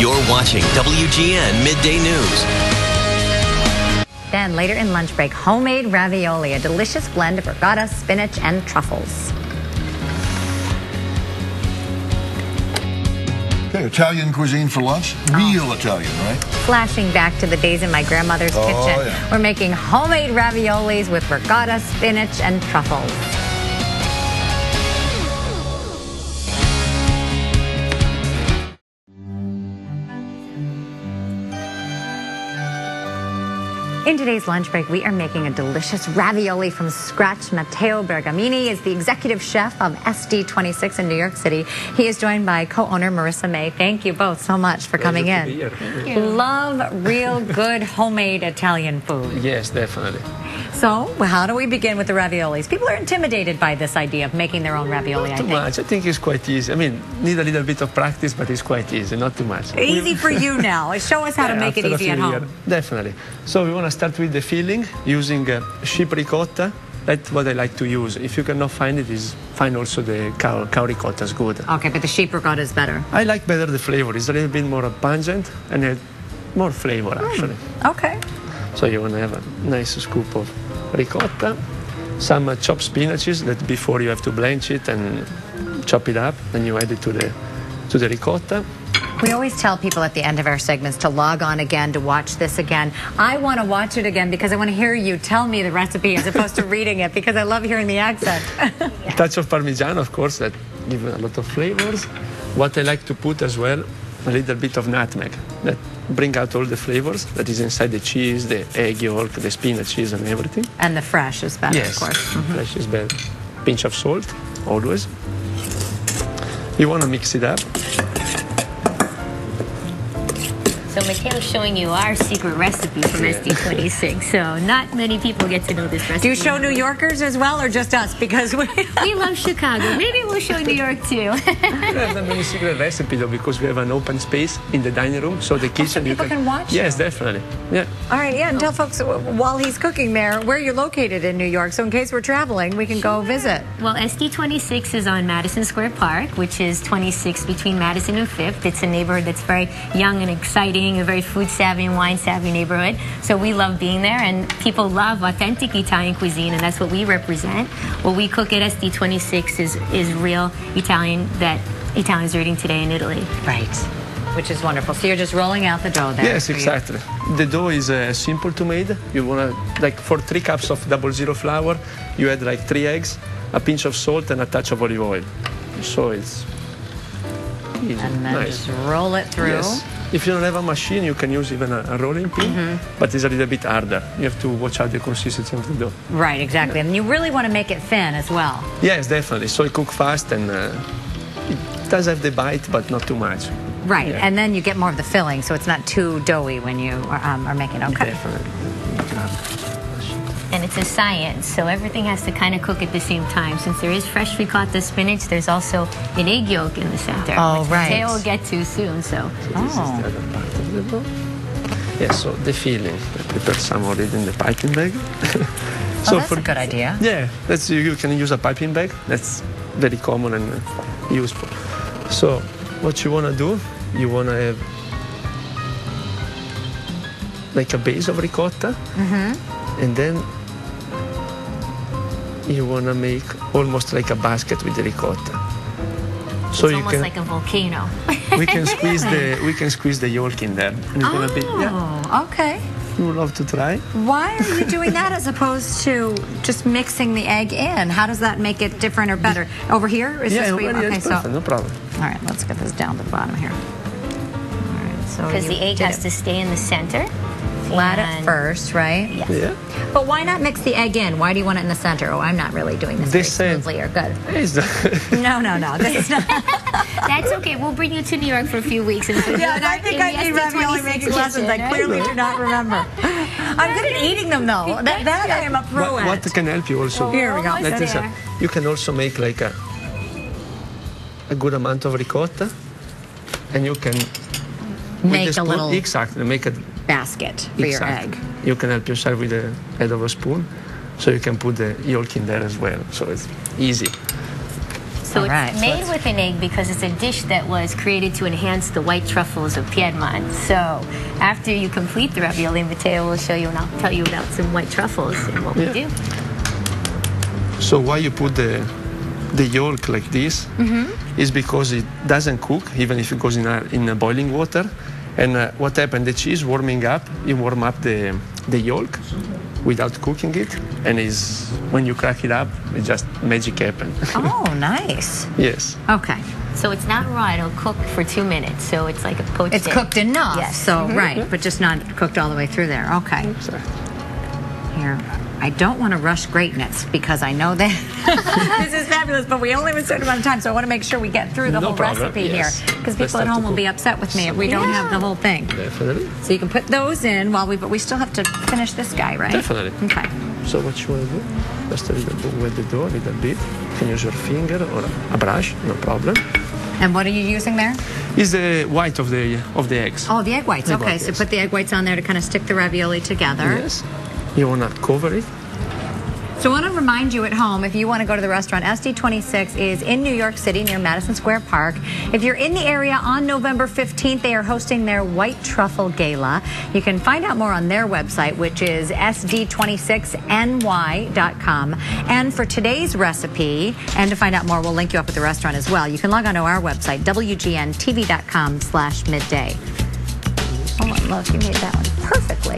You're watching WGN Midday News. Then later in lunch break, homemade ravioli, a delicious blend of ricotta, spinach, and truffles. Okay, Italian cuisine for lunch. Real Italian, right? Flashing back to the days in my grandmother's kitchen. Yeah. We're making homemade raviolis with ricotta, spinach, and truffles. In today's lunch break, we are making a delicious ravioli from scratch. Matteo Bergamini is the executive chef of SD26 in New York City. He is joined by co-owner Marisa May. Thank you both so much for coming in. Thank you. Love real good homemade Italian food. Yes, definitely. So, how do we begin with the raviolis? People are intimidated by this idea of making their own ravioli, Not too much. I think it's quite easy. I mean, need a little bit of practice, but it's quite easy. Not too much. Easy for you now. Show us how to make it easy at home. Definitely. So we want to start with the filling using sheep ricotta. That's what I like to use. If you cannot find it, is find also the cow ricotta is good. Okay, but the sheep ricotta is better. I like better the flavor. It's a little bit more pungent and more flavor actually. Okay. So you want to have a nice scoop of ricotta, some chopped spinaches that before you have to blanch it and chop it up, then you add it to the ricotta. We always tell people at the end of our segments to log on again, to watch this again. I want to watch it again because I want to hear you tell me the recipe as opposed to reading it, because I love hearing the accent. A touch of Parmigiano, of course, that gives a lot of flavors. What I like to put as well, a little bit of nutmeg that bring out all the flavors that is inside the cheese, the egg yolk, the spinach cheese and everything. And the fresh is better, yes, of course. Fresh is better. Pinch of salt, always. You want to mix it up. So Matteo's showing you our secret recipe from SD26. So not many people get to know this recipe. Do you show New Yorkers as well, or just us? Because we love Chicago. Maybe we'll show New York too. We have a very secret recipe though, because we have an open space in the dining room, so the kitchen people can watch. Yes, definitely. Yeah. All right, yeah, and tell folks while he's cooking there where you're located in New York, so in case we're traveling, we can go visit. Well, SD26 is on Madison Square Park, which is 26 between Madison and 5th. It's a neighborhood that's very young and exciting, a very food savvy and wine savvy neighborhood. So we love being there, and people love authentic Italian cuisine, and that's what we represent. What we cook at SD26 is real Italian that Italians are eating today in Italy. Right. Which is wonderful. So you're just rolling out the dough there. Yes, exactly. The dough is simple to make. You want to, like for 3 cups of 00 flour, you add like 3 eggs, a pinch of salt and a touch of olive oil. So it's easy. And then nice. just roll it through. Yes. If you don't have a machine, you can use even a rolling pin, but it's a little bit harder. You have to watch out the consistency of the dough. Right, exactly. Yeah. And you really want to make it thin as well. Yes, definitely. So it cooks fast and it does have the bite, but not too much. Right, Yeah. and then you get more of the filling, so it's not too doughy when you are making it. Okay. Definitely. And it's a science, so everything has to kind of cook at the same time. Since there is fresh ricotta spinach, there's also an egg yolk in the center, Oh, which right. Matteo will get to soon. So This is the other part of the dough. Yes, so the filling. I prepared some already in the piping bag. So that's a good idea. Yeah, you can use a piping bag. That's very common and useful. So what you want to do, you want to have like a base of ricotta, and then you want to make almost like a basket with the ricotta. So it's you almost can, like a volcano. we can squeeze the yolk in there, and it's gonna be. Yeah, Oh, okay. you would love to try. Why are you doing that as opposed to just mixing the egg in? How does that make it different or better? Over here? Is this where you, okay, it's perfect, no problem. all right, let's get this down to the bottom here. All right, so Because you the egg did has it to stay in the center. flat at and- first, right? Yes. Yeah. But why not mix the egg in? Why do you want it in the center? Oh, I'm not really doing this very smoothly or good. It's No, this is not. That's okay. We'll bring you to New York for a few weeks. And Yeah, I think I need ravioli making lessons. I clearly do not remember. I'm good at eating them, though. That I am a pro at. what can help you also? Here we go. That is you can also make like a good amount of ricotta, and you can Make a little exactly make a basket for your egg. You can help yourself with the head of a spoon, so you can put the yolk in there as well. So it's easy. So All right, it's so made let's- with an egg because it's a dish that was created to enhance the white truffles of Piedmont. So after you complete the ravioli, Matteo will show you and I'll tell you about some white truffles and what we do. So why you put the yolk like this is because it doesn't cook, even if it goes in a boiling water. And what happened, the cheese warming up, you warm up the yolk without cooking it, and when you crack it up, it just magic happens. Oh, nice. Yes. Okay. So it's not raw, it'll cook for 2 minutes. So it's like a poached It's egg. cooked enough. Yes. So, right, but just not cooked all the way through there. Okay. Here. I don't want to rush greatness because I know that this is fabulous, but we only have a certain amount of time, so I want to make sure we get through the No whole problem, recipe yes. here because Let's people at start home to will be cook. upset with me if we don't have the whole thing. Definitely. So you can put those in but we still have to finish this guy, right? Definitely. Okay. So what you want to do? Just a little bit with the dough, a little bit. You can use your finger or a brush, no problem. And what are you using there? Is the white of the eggs. Oh, the egg whites. Egg Okay, white, so yes. put the egg whites on there to kind of stick the ravioli together. Yes. You want to cover it. So I want to remind you at home, if you want to go to the restaurant, SD26 is in New York City near Madison Square Park. If you're in the area on November 15th, they are hosting their White Truffle Gala. You can find out more on their website, which is sd26ny.com. And for today's recipe, and to find out more, we'll link you up at the restaurant as well. You can log on to our website, wgntv.com/midday. Oh, look, you made that one perfectly.